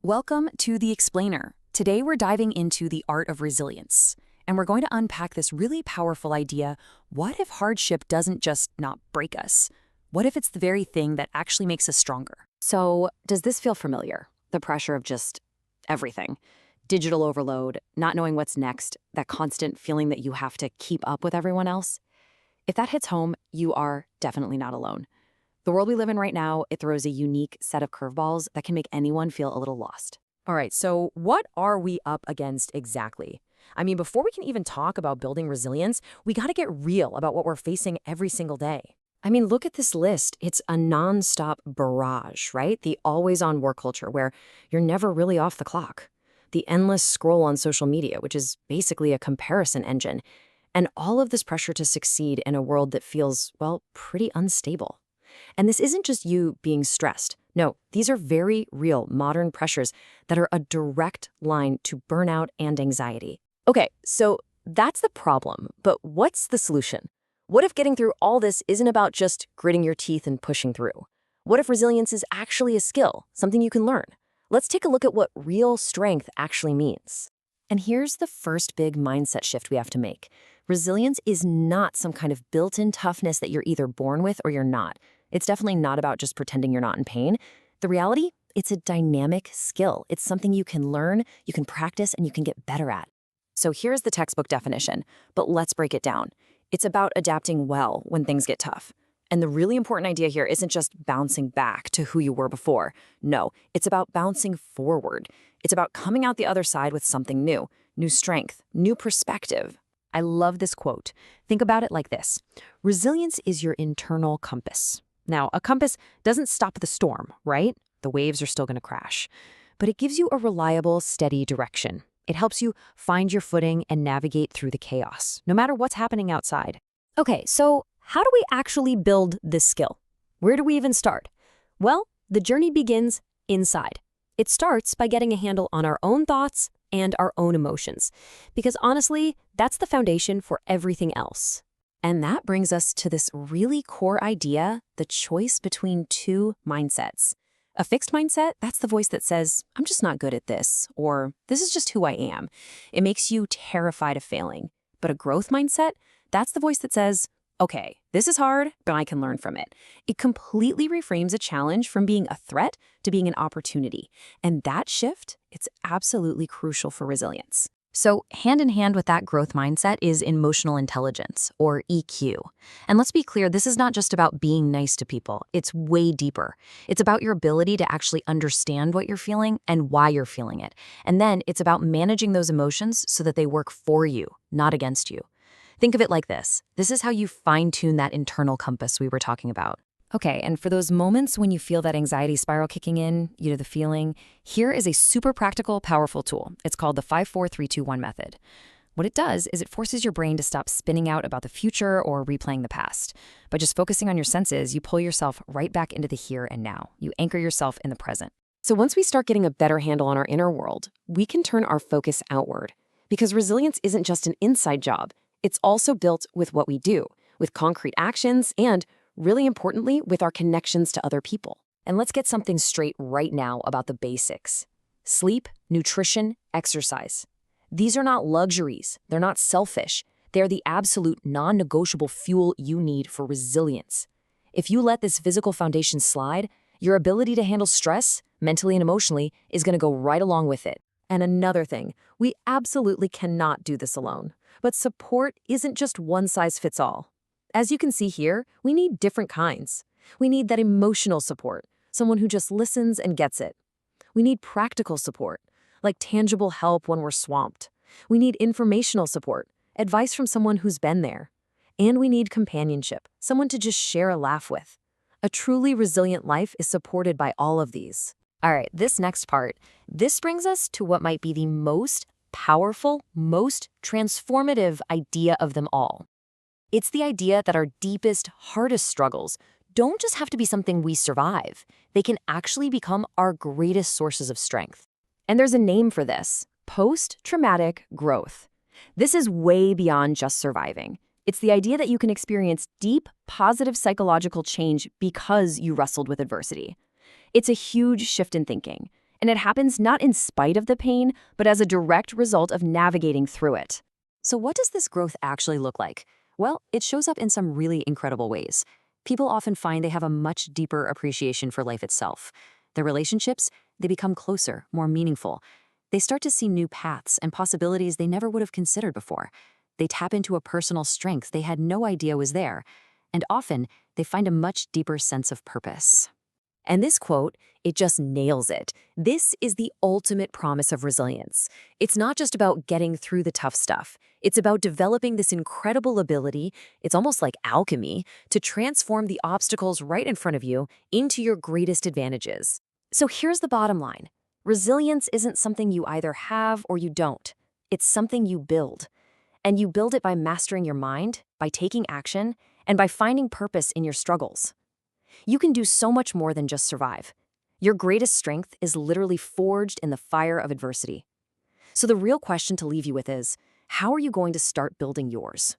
Welcome to The Explainer. Today we're diving into the art of resilience, and we're going to unpack this really powerful idea: what if hardship doesn't just not break us? What if it's the very thing that actually makes us stronger? So, does this feel familiar? The pressure of just everything. Digital overload, not knowing what's next, that constant feeling that you have to keep up with everyone else. If that hits home, you are definitely not alone. The world we live in right now, it throws a unique set of curveballs that can make anyone feel a little lost. All right, so what are we up against exactly? I mean, before we can even talk about building resilience, we got to get real about what we're facing every single day. I mean, look at this list. It's a nonstop barrage, right? The always-on work culture where you're never really off the clock. The endless scroll on social media, which is basically a comparison engine. And all of this pressure to succeed in a world that feels, well, pretty unstable. And this isn't just you being stressed. No, these are very real modern pressures that are a direct line to burnout and anxiety. Okay, so that's the problem, but what's the solution? What if getting through all this isn't about just gritting your teeth and pushing through? What if resilience is actually a skill, something you can learn? Let's take a look at what real strength actually means. And here's the first big mindset shift we have to make. Resilience is not some kind of built-in toughness that you're either born with or you're not. It's definitely not about just pretending you're not in pain. The reality, it's a dynamic skill. It's something you can learn, you can practice, and you can get better at. So here's the textbook definition, but let's break it down. It's about adapting well when things get tough. And the really important idea here isn't just bouncing back to who you were before. No, it's about bouncing forward. It's about coming out the other side with something new strength, new perspective. I love this quote. Think about it like this: resilience is your internal compass. Now, a compass doesn't stop the storm, right? The waves are still going to crash. But it gives you a reliable, steady direction. It helps you find your footing and navigate through the chaos, no matter what's happening outside. Okay, so how do we actually build this skill? Where do we even start? Well, the journey begins inside. It starts by getting a handle on our own thoughts and our own emotions, because honestly, that's the foundation for everything else. And that brings us to this really core idea, the choice between two mindsets. A fixed mindset, that's the voice that says, I'm just not good at this, or this is just who I am. It makes you terrified of failing. But a growth mindset, that's the voice that says, okay, this is hard, but I can learn from it. It completely reframes a challenge from being a threat to being an opportunity. And that shift, it's absolutely crucial for resilience. So hand in hand with that growth mindset is emotional intelligence, or EQ. And let's be clear, this is not just about being nice to people. It's way deeper. It's about your ability to actually understand what you're feeling and why you're feeling it. And then it's about managing those emotions so that they work for you, not against you. Think of it like this. This is how you fine-tune that internal compass we were talking about. Okay, and for those moments when you feel that anxiety spiral kicking in, you know the feeling, here is a super practical, powerful tool. It's called the 5-4-3-2-1 method. What it does is it forces your brain to stop spinning out about the future or replaying the past. By just focusing on your senses, you pull yourself right back into the here and now. You anchor yourself in the present. So once we start getting a better handle on our inner world, we can turn our focus outward. Because resilience isn't just an inside job. It's also built with what we do, with concrete actions, and, really importantly, with our connections to other people. And let's get something straight right now about the basics. Sleep, nutrition, exercise. These are not luxuries. They're not selfish. They're the absolute non-negotiable fuel you need for resilience. If you let this physical foundation slide, your ability to handle stress, mentally and emotionally, is going to go right along with it. And another thing, we absolutely cannot do this alone. But support isn't just one size fits all. As you can see here, we need different kinds. We need that emotional support, someone who just listens and gets it. We need practical support, like tangible help when we're swamped. We need informational support, advice from someone who's been there. And we need companionship, someone to just share a laugh with. A truly resilient life is supported by all of these. All right, this next part, this brings us to what might be the most powerful, most transformative idea of them all. It's the idea that our deepest, hardest struggles don't just have to be something we survive. They can actually become our greatest sources of strength. And there's a name for this: post-traumatic growth. This is way beyond just surviving. It's the idea that you can experience deep, positive psychological change because you wrestled with adversity. It's a huge shift in thinking. And it happens not in spite of the pain, but as a direct result of navigating through it. So what does this growth actually look like? Well, it shows up in some really incredible ways. People often find they have a much deeper appreciation for life itself. Their relationships, they become closer, more meaningful. They start to see new paths and possibilities they never would have considered before. They tap into a personal strength they had no idea was there. And often, they find a much deeper sense of purpose. And this quote, it just nails it. This is the ultimate promise of resilience. It's not just about getting through the tough stuff. It's about developing this incredible ability, it's almost like alchemy, to transform the obstacles right in front of you into your greatest advantages. So here's the bottom line. Resilience isn't something you either have or you don't. It's something you build. And you build it by mastering your mind, by taking action, and by finding purpose in your struggles. You can do so much more than just survive. Your greatest strength is literally forged in the fire of adversity. So the real question to leave you with is, how are you going to start building yours?